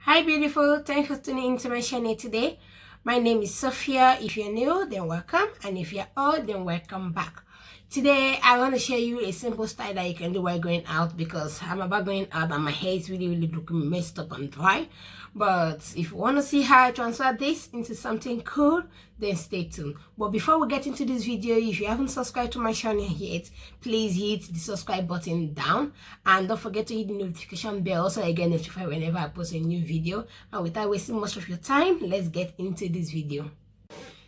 Hi beautiful, thanks for tuning into my channel today. My name is Sophia. If you're new, then welcome, and if you're old, then welcome back. Today I want to share you a simple style that you can do while going out, because I'm about going out and my hair is really looking messed up and dry. But if you want to see how I transfer this into something cool, then stay tuned. But before we get into this video, if you haven't subscribed to my channel yet, please hit the subscribe button down, and don't forget to hit the notification bell so I get notified whenever I post a new video. And without wasting much of your time, let's get into this video.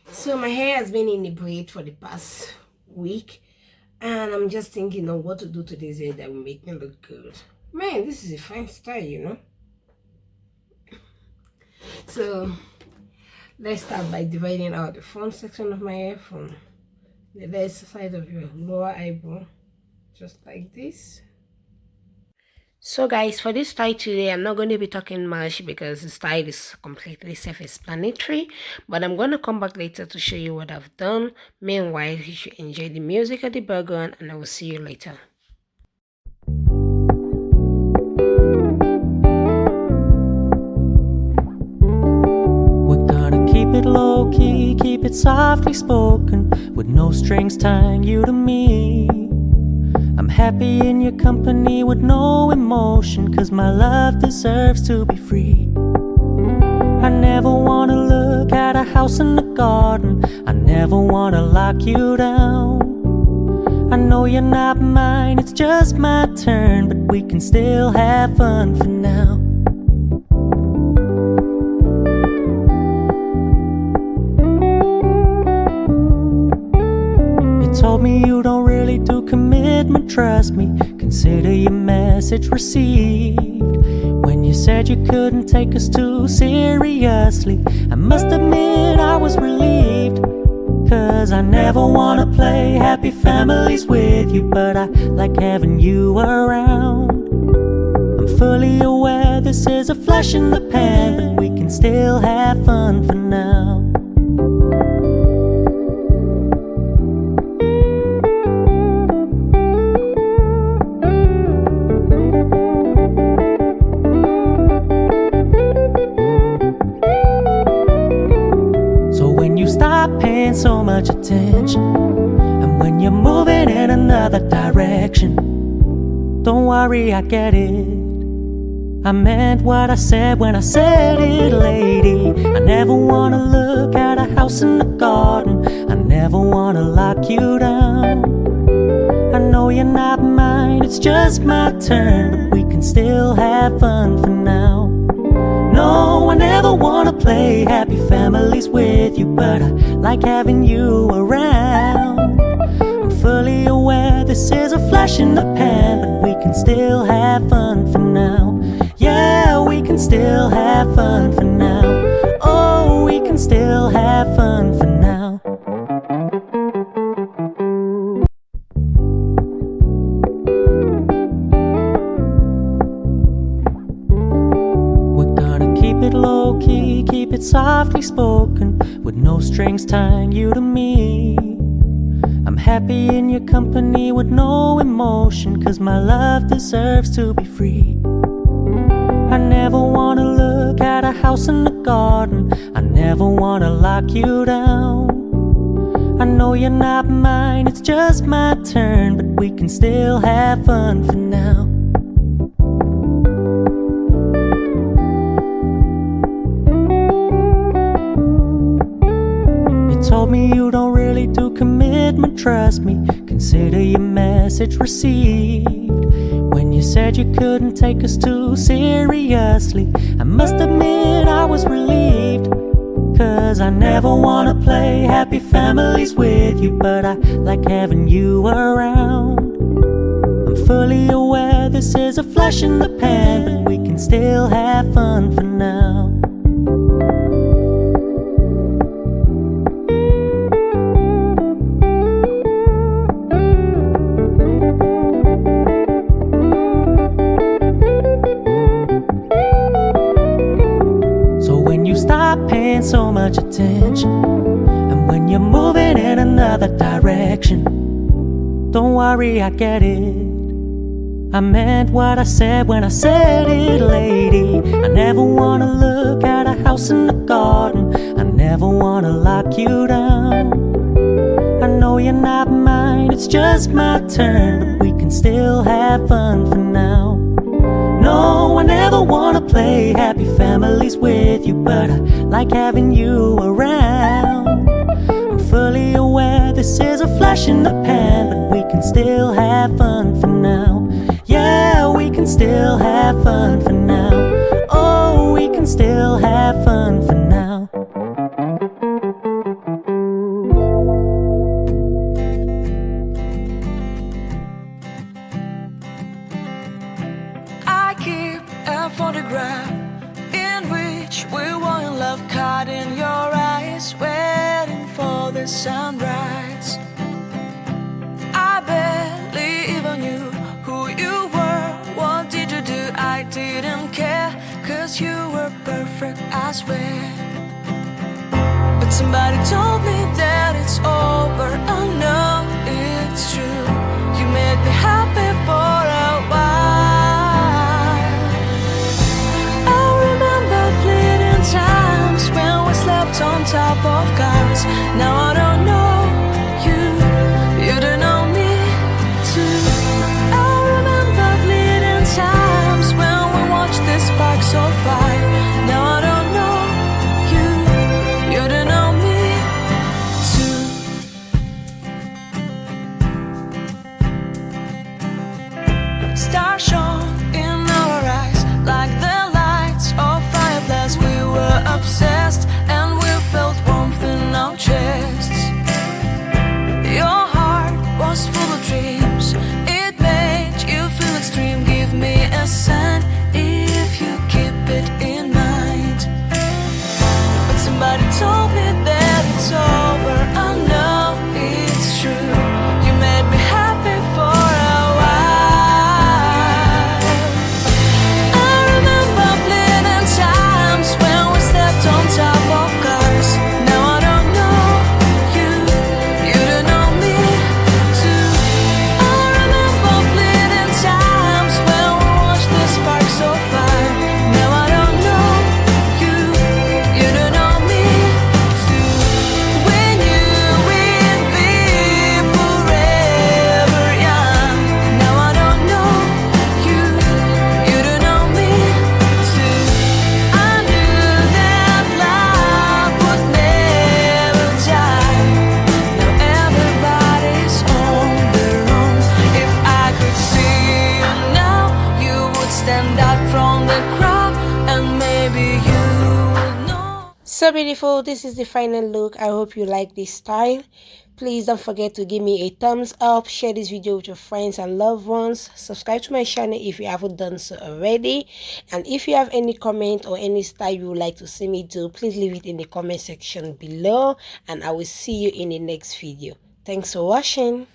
So my hair has been in a braid for the past week, and I'm just thinking of what to do to this hair that will make me look good. Man, this is a fine style, you know. So let's start by dividing out the front section of my hair from the left side of your lower eyebrow, just like this. So guys, for this style today, I'm not going to be talking much because the style is completely self-explanatory, but I'm going to come back later to show you what I've done. Meanwhile, you should enjoy the music of the background, and I will see you later. Keep it low-key, keep it softly spoken, with no strings tying you to me. I'm happy in your company with no emotion, 'cause my love deserves to be free. I never wanna look at a house in the garden, I never wanna lock you down. I know you're not mine, it's just my turn, but we can still have fun for now. Told me you don't really do commitment, trust me, consider your message received. When you said you couldn't take us too seriously, I must admit I was relieved. 'Cause I never wanna play happy families with you, but I like having you around. I'm fully aware this is a flash in the pan, but we can still have fun for now. Paying so much attention, and when you're moving in another direction, don't worry, I get it. I meant what I said when I said it, lady. I never wanna look at a house in the garden, I never wanna lock you down. I know you're not mine, it's just my turn, but we can still have fun for now. No, I never wanna play happy families with you, but I like having you around. I'm fully aware this is a flash in the pan, but we can still have fun for now. Yeah, we can still have fun for now. Oh, we can still have fun for now. Keep it low-key, keep it softly spoken, with no strings tying you to me. I'm happy in your company with no emotion, 'cause my love deserves to be free. I never wanna look at a house in the garden, I never wanna lock you down. I know you're not mine, it's just my turn, but we can still have fun for now. Told me you don't really do commitment, trust me, consider your message received. When you said you couldn't take us too seriously, I must admit I was relieved. 'Cause I never wanna play happy families with you, but I like having you around. I'm fully aware this is a flash in the pan, but we can still have fun for now. Paying so much attention, and when you're moving in another direction, don't worry, I get it. I meant what I said when I said it, lady. I never wanna I never wanna lock you down. I know you're not mine, it's just my turn, but we can still have fun for now. No, I never wanna play happy families with you, but I like having you around. I'm fully aware this is a flash in the pan, but we can still have fun for now. Yeah, we can still have fun for now. Oh, we can still have fun for now. I keep a photograph in which we were in love, caught in your eyes, waiting for the sunrise. I barely even knew who you were. What did you do? I didn't care, 'cause you were perfect, I swear. But somebody told me that it's over. Oh no, it's true. You made me happy for a while. I remember fleeting times when we slept on top of cars. Now I don't know you, you don't know me too. I remember fleeting times when we watched the sparks so fire. Now I don't know you, you don't know me too. Stars shone in our eyes like the lights of fireflies. We were obsessed and we felt warmth in our chests. Your heart was full of dreams, it made you feel extreme. Give me a sign if you keep it in mind. But somebody told me that it's over. I know it's true. You made me happy for a while. I remember fleeting times when we slept on top of cars. Now I don't know you, you don't know me too. I remember fleeting times when we watched the sparks so fire. Now I don't know you, you don't know me too. We knew we'd be forever young. Now I don't know you, you don't know me too. I knew that love would never die. Now everybody's on their own. If I could see you now, you would stand out from the crowd, and maybe you would know. So beautiful. This is the final look. I hope you like this style. Please don't forget to give me a thumbs up, share this video with your friends and loved ones, subscribe to my channel if you haven't done so already, and if you have any comment or any style you would like to see me do, please leave it in the comment section below, and I will see you in the next video. Thanks for watching.